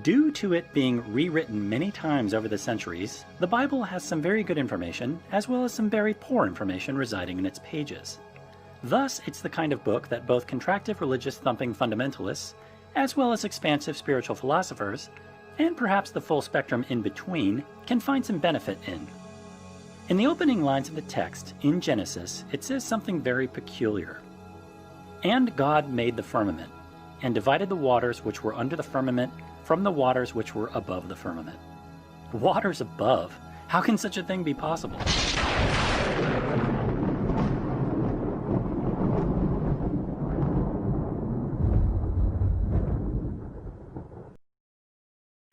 Due to it being rewritten many times over the centuries, the Bible has some very good information as well as some very poor information residing in its pages. Thus, it's the kind of book that both contractive religious thumping fundamentalists, as well as expansive spiritual philosophers, and perhaps the full spectrum in between, can find some benefit in. In the opening lines of the text, in Genesis, it says something very peculiar. "And God made the firmament, and divided the waters which were under the firmament from the waters which were above the firmament." Waters above? How can such a thing be possible?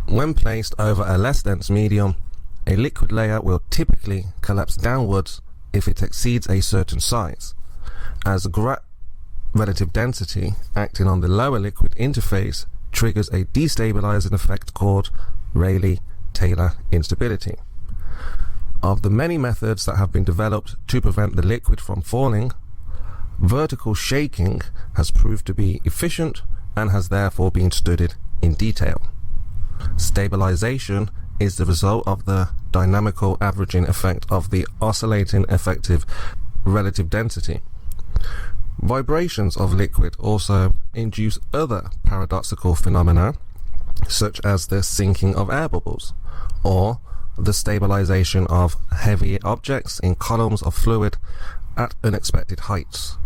When placed over a less dense medium, a liquid layer will typically collapse downwards if it exceeds a certain size, as relative density acting on the lower liquid interface triggers a destabilizing effect called Rayleigh-Taylor instability. Of the many methods that have been developed to prevent the liquid from falling, vertical shaking has proved to be efficient and has therefore been studied in detail. Stabilization is the result of the dynamical averaging effect of the oscillating effective relative density. Vibrations of liquid also induce other paradoxical phenomena, such as the sinking of air bubbles, or the stabilization of heavy objects in columns of fluid at unexpected heights.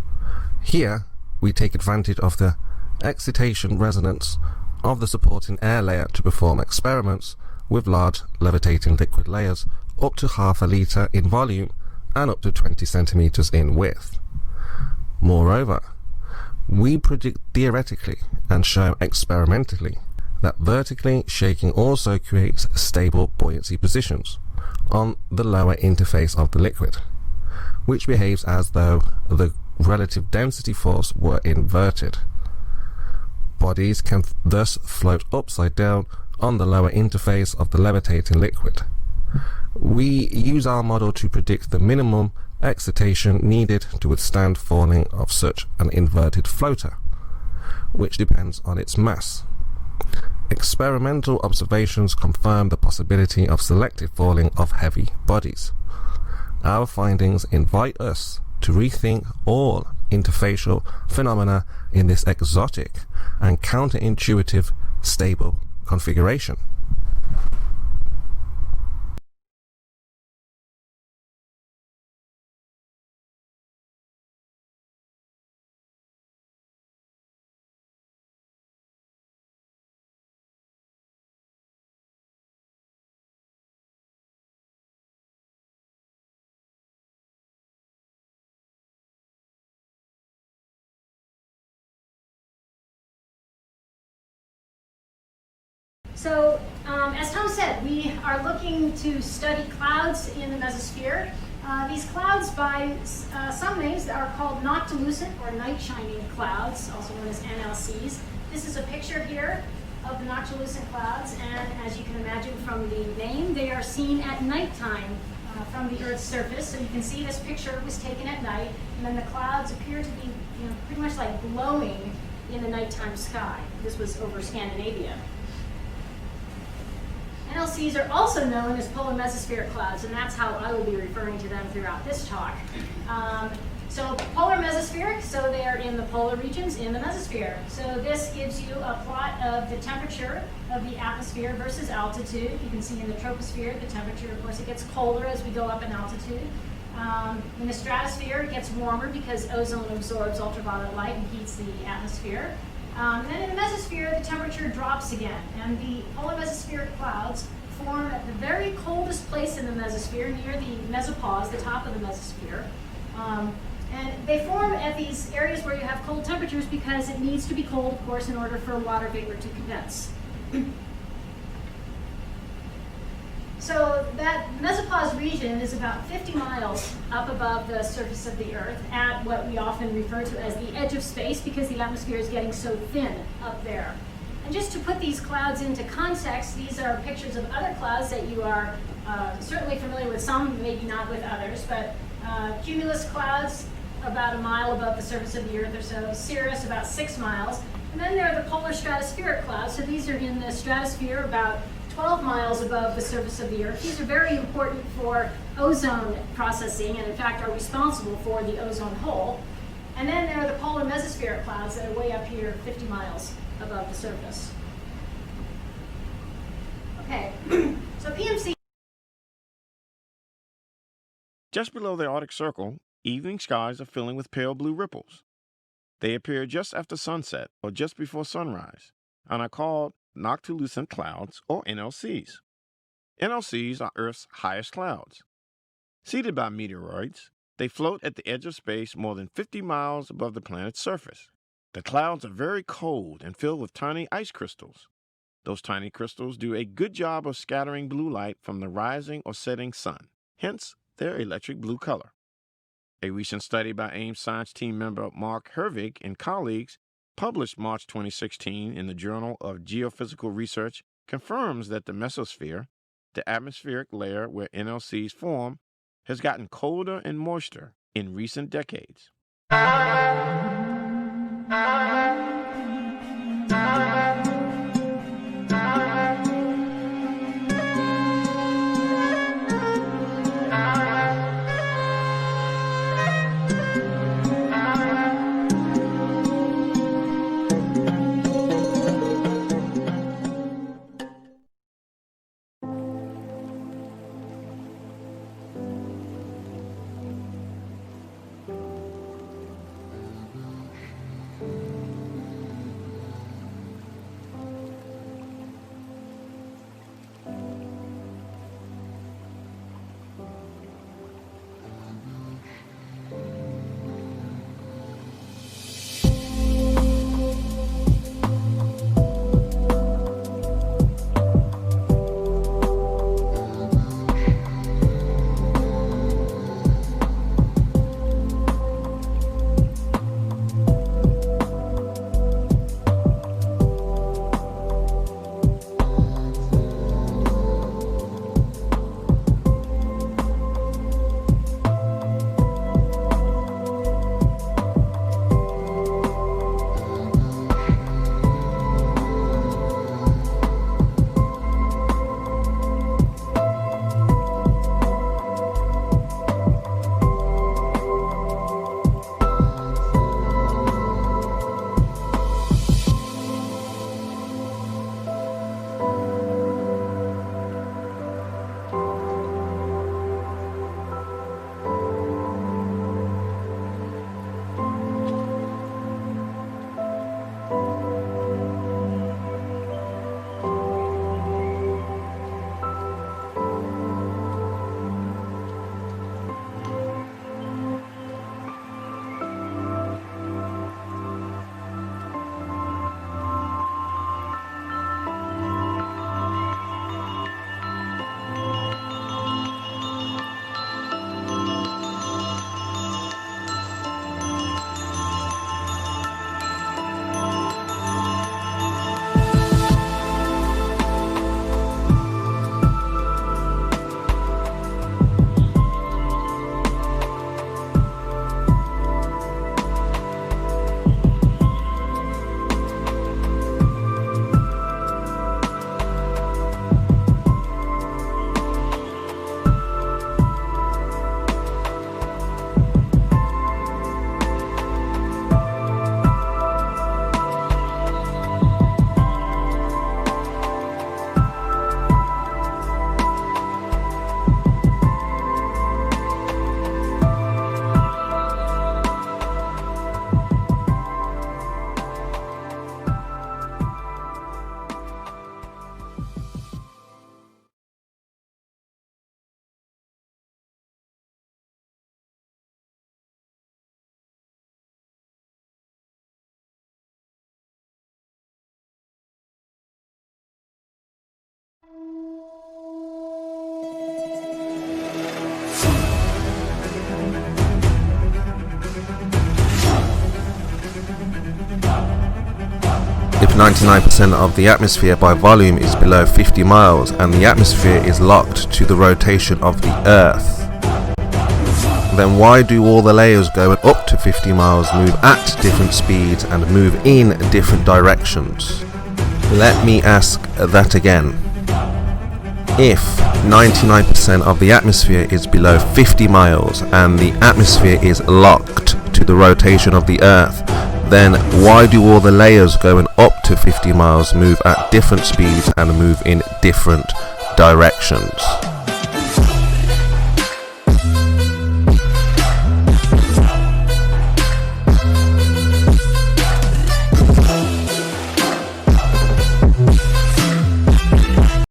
Here, we take advantage of the excitation resonance of the supporting air layer to perform experiments with large levitating liquid layers up to half a litre in volume and up to 20 centimeters in width. Moreover, we predict theoretically and show experimentally that vertically shaking also creates stable buoyancy positions on the lower interface of the liquid, which behaves as though the relative density force were inverted. Bodies can thus float upside down on the lower interface of the levitating liquid. We use our model to predict the minimum excitation needed to withstand falling of such an inverted floater, which depends on its mass. Experimental observations confirm the possibility of selective falling of heavy bodies. Our findings invite us to rethink all interfacial phenomena in this exotic and counterintuitive stable configuration. So, as Tom said, we are looking to study clouds in the mesosphere. These clouds, by some names, are called noctilucent or night shining clouds, also known as NLCs. This is a picture here of the noctilucent clouds, and as you can imagine from the name, they are seen at nighttime from the Earth's surface. So you can see this picture was taken at night, and then the clouds appear to be, pretty much like glowing in the nighttime sky. This was over Scandinavia. NLCs are also known as polar mesospheric clouds, and that's how I will be referring to them throughout this talk. So polar mesospheric, so they are in the polar regions in the mesosphere. So this gives you a plot of the temperature of the atmosphere versus altitude. You can see in the troposphere, the temperature, of course, it gets colder as we go up in altitude. In the stratosphere, it gets warmer because ozone absorbs ultraviolet light and heats the atmosphere. Then in the mesosphere, the temperature drops again, and the polar mesospheric clouds form at the very coldest place in the mesosphere, near the mesopause, the top of the mesosphere. And they form at these areas where you have cold temperatures because it needs to be cold, of course, in order for water vapor to condense. So that mesopause region is about 50 miles up above the surface of the Earth at what we often refer to as the edge of space because the atmosphere is getting so thin up there. And just to put these clouds into context, these are pictures of other clouds that you are certainly familiar with, some maybe not with others, but cumulus clouds about a mile above the surface of the Earth or so, cirrus about 6 miles, And then there are the polar stratospheric clouds. So these are in the stratosphere about 12 miles above the surface of the Earth. These are very important for ozone processing and in fact are responsible for the ozone hole. And then there are the polar mesospheric clouds that are way up here 50 miles above the surface. Okay, so PMC. Just below the Arctic Circle, evening skies are filling with pale blue ripples. They appear just after sunset or just before sunrise and are called noctilucent clouds, or NLCs. NLCs are Earth's highest clouds. Seeded by meteoroids, they float at the edge of space more than 50 miles above the planet's surface. The clouds are very cold and filled with tiny ice crystals. Those tiny crystals do a good job of scattering blue light from the rising or setting sun, hence their electric blue color. A recent study by AIM Science team member Mark Hervig and colleagues, published March 2016 in the Journal of Geophysical Research, confirms that the mesosphere, the atmospheric layer where NLCs form, has gotten colder and moister in recent decades. If 99% of the atmosphere by volume is below 50 miles and the atmosphere is locked to the rotation of the Earth, then why do all the layers going up to 50 miles move at different speeds and move in different directions? Let me ask that again. If 99% of the atmosphere is below 50 miles and the atmosphere is locked to the rotation of the Earth, then why do all the layers going up to 50 miles move at different speeds and move in different directions?